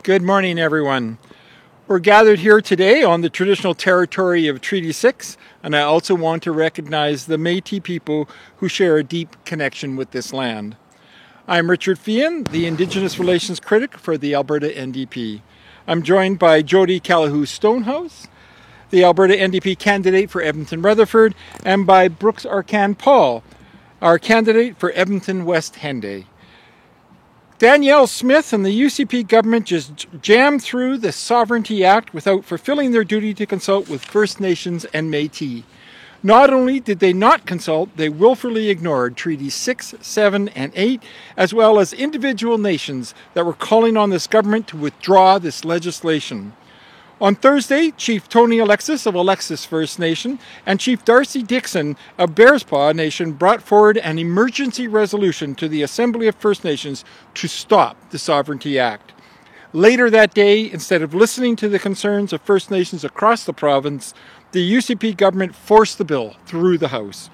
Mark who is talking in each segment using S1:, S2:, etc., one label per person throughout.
S1: Good morning, everyone. We're gathered here today on the traditional territory of Treaty 6, and I also want to recognize the Métis people who share a deep connection with this land. I'm Richard Feehan, the Indigenous Relations Critic for the Alberta NDP. I'm joined by Jody Callahoo-Stonehouse, the Alberta NDP candidate for Edmonton-Rutherford, and by Brooks Arcand-Paul, our candidate for Edmonton-West Henday. Danielle Smith and the UCP government just jammed through the Sovereignty Act without fulfilling their duty to consult with First Nations and Métis. Not only did they not consult, they willfully ignored Treaties 6, 7, and 8, as well as individual nations that were calling on this government to withdraw this legislation. On Thursday, Chief Tony Alexis of Alexis First Nation and Chief Darcy Dixon of Bearspaw Nation brought forward an emergency resolution to the Assembly of First Nations to stop the Sovereignty Act. Later that day, instead of listening to the concerns of First Nations across the province, the UCP government forced the bill through the House.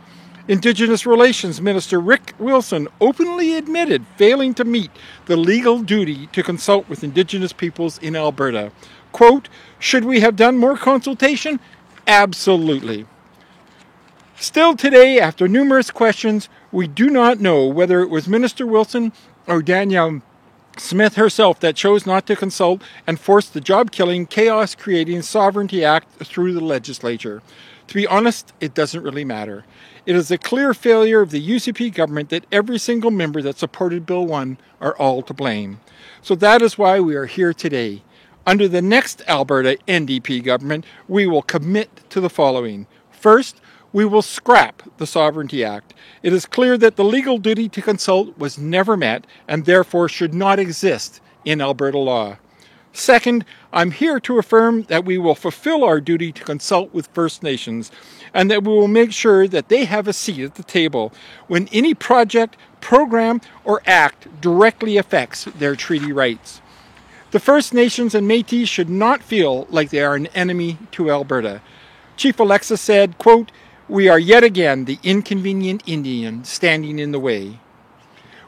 S1: Indigenous Relations Minister Rick Wilson openly admitted failing to meet the legal duty to consult with Indigenous peoples in Alberta. Quote, should we have done more consultation? Absolutely. Still today, after numerous questions, we do not know whether it was Minister Wilson or Danielle Smith herself that chose not to consult and forced the job-killing, chaos-creating Sovereignty Act through the legislature. To be honest, it doesn't really matter. It is a clear failure of the UCP government that every single member that supported Bill 1 are all to blame. So that is why we are here today. Under the next Alberta NDP government, we will commit to the following. First, we will scrap the Sovereignty Act. It is clear that the legal duty to consult was never met and therefore should not exist in Alberta law. Second, I'm here to affirm that we will fulfill our duty to consult with First Nations and that we will make sure that they have a seat at the table when any project, program, or act directly affects their treaty rights. The First Nations and Métis should not feel like they are an enemy to Alberta. Chief Alexis said, quote, we are yet again the inconvenient Indian standing in the way.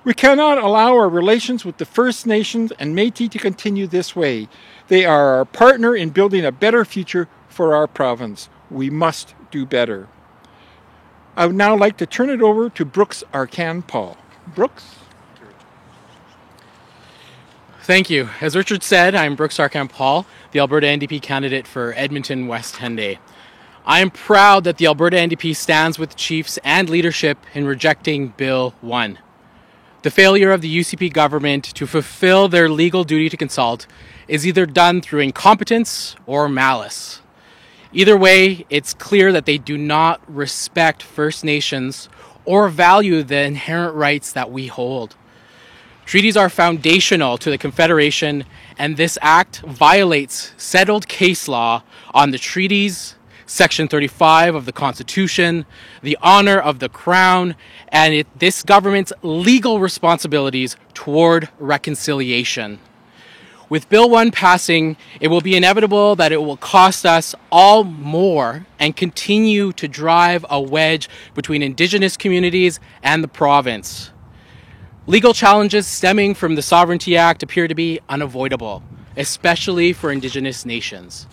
S1: We cannot allow our relations with the First Nations and Métis to continue this way. They are our partner in building a better future for our province. We must do better. I would now like to turn it over to Brooks Arcand-Paul. Brooks?
S2: Thank you. As Richard said, I'm Brooks Arcand-Paul, the Alberta NDP candidate for Edmonton-West Henday. I am proud that the Alberta NDP stands with chiefs and leadership in rejecting Bill 1. The failure of the UCP government to fulfill their legal duty to consult is either done through incompetence or malice. Either way, it's clear that they do not respect First Nations or value the inherent rights that we hold. Treaties are foundational to the Confederation, and this act violates settled case law on the treaties, Section 35 of the Constitution, the honor of the Crown, and this government's legal responsibilities toward reconciliation. With Bill 1 passing, it will be inevitable that it will cost us all more and continue to drive a wedge between Indigenous communities and the province. Legal challenges stemming from the Sovereignty Act appear to be unavoidable, especially for Indigenous nations.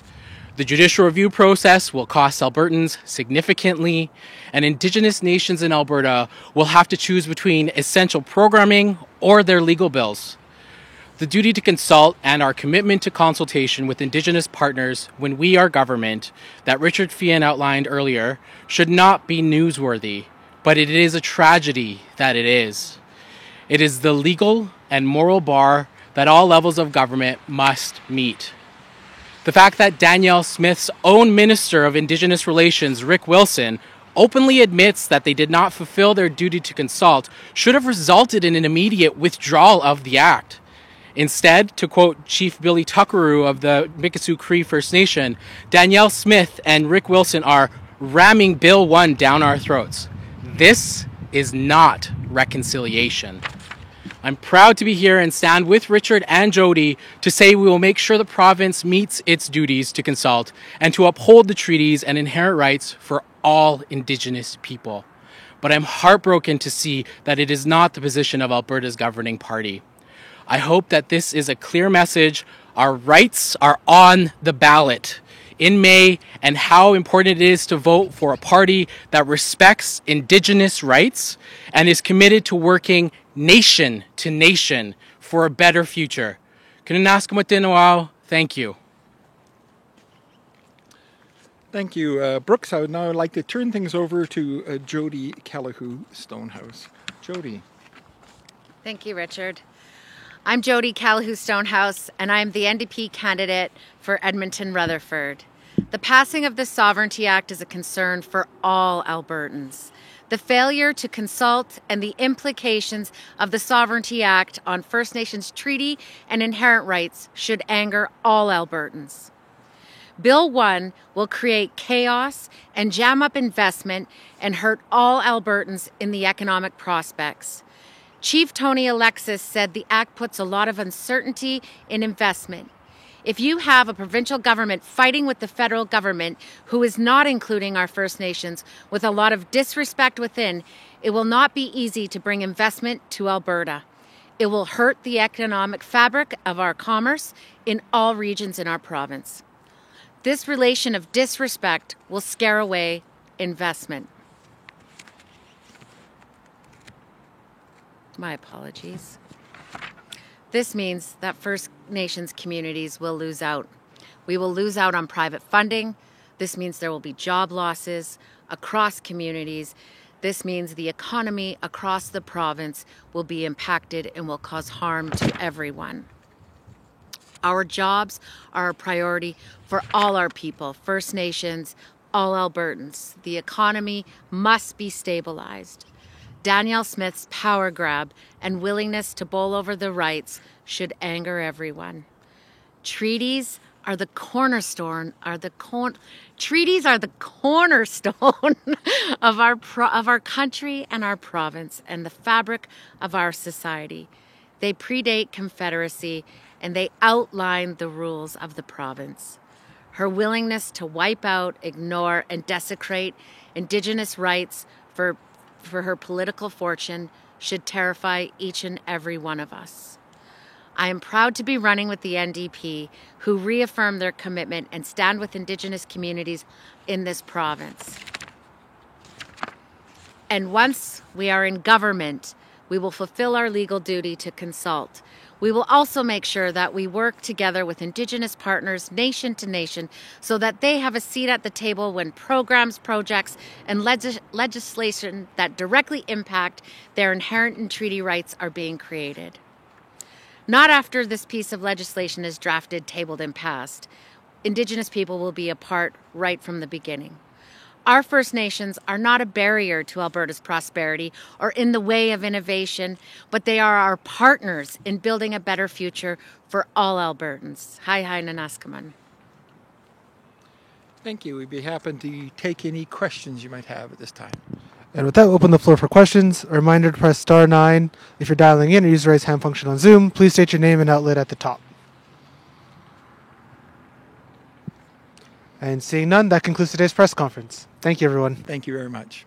S2: The judicial review process will cost Albertans significantly, and Indigenous nations in Alberta will have to choose between essential programming or their legal bills. The duty to consult and our commitment to consultation with Indigenous partners when we are government, that Richard Feehan outlined earlier, should not be newsworthy, but it is a tragedy that it is. It is the legal and moral bar that all levels of government must meet. The fact that Danielle Smith's own Minister of Indigenous Relations, Rick Wilson, openly admits that they did not fulfill their duty to consult should have resulted in an immediate withdrawal of the act. Instead, to quote Chief Billy Tuckeroo of the Mikisew Cree First Nation, Danielle Smith and Rick Wilson are ramming Bill 1 down our throats. This is not reconciliation. I'm proud to be here and stand with Richard and Jody to say we will make sure the province meets its duties to consult and to uphold the treaties and inherent rights for all Indigenous people. But I'm heartbroken to see that it is not the position of Alberta's governing party. I hope that this is a clear message. Our rights are on the ballot in May, and how important it is to vote for a party that respects Indigenous rights and is committed to working nation to nation for a better future. Thank you.
S1: Thank you, Brooks. I would now like to turn things over to Jody Callahoo Stonehouse. Jody.
S3: Thank you, Richard. I'm Jody Callahoo Stonehouse, and I'm the NDP candidate for Edmonton Rutherford. The passing of the Sovereignty Act is a concern for all Albertans. The failure to consult and the implications of the Sovereignty Act on First Nations treaty and inherent rights should anger all Albertans. Bill 1 will create chaos and jam up investment and hurt all Albertans in the economic prospects. Chief Tony Alexis said the act puts a lot of uncertainty in investment. If you have a provincial government fighting with the federal government, who is not including our First Nations, with a lot of disrespect within, it will not be easy to bring investment to Alberta. It will hurt the economic fabric of our commerce in all regions in our province. This relation of disrespect will scare away investment. My apologies. This means that First Nations communities will lose out. We will lose out on private funding. This means there will be job losses across communities. This means the economy across the province will be impacted and will cause harm to everyone. Our jobs are a priority for all our people, First Nations, all Albertans. The economy must be stabilized. Danielle Smith's power grab and willingness to bowl over the rights should anger everyone. Treaties are the cornerstone of our country and our province and the fabric of our society. They predate Confederacy and they outline the rules of the province. Her willingness to wipe out, ignore, and desecrate Indigenous rights for her political fortune should terrify each and every one of us. I am proud to be running with the NDP, who reaffirm their commitment and stand with Indigenous communities in this province. And once we are in government, we will fulfill our legal duty to consult. We will also make sure that we work together with Indigenous partners nation to nation so that they have a seat at the table when programs, projects, and legislation that directly impact their inherent and treaty rights are being created. Not after this piece of legislation is drafted, tabled, and passed. Indigenous people will be a part right from the beginning. Our First Nations are not a barrier to Alberta's prosperity or in the way of innovation, but they are our partners in building a better future for all Albertans. Hi, Nanaskaman.
S1: Thank you. We'd be happy to take any questions you might have at this time.
S4: And with that, we'll open the floor for questions. A reminder to press star 9 if you're dialing in or use the raise hand function on Zoom. Please state your name and outlet at the top. And seeing none, that concludes today's press conference. Thank you, everyone.
S1: Thank you very much.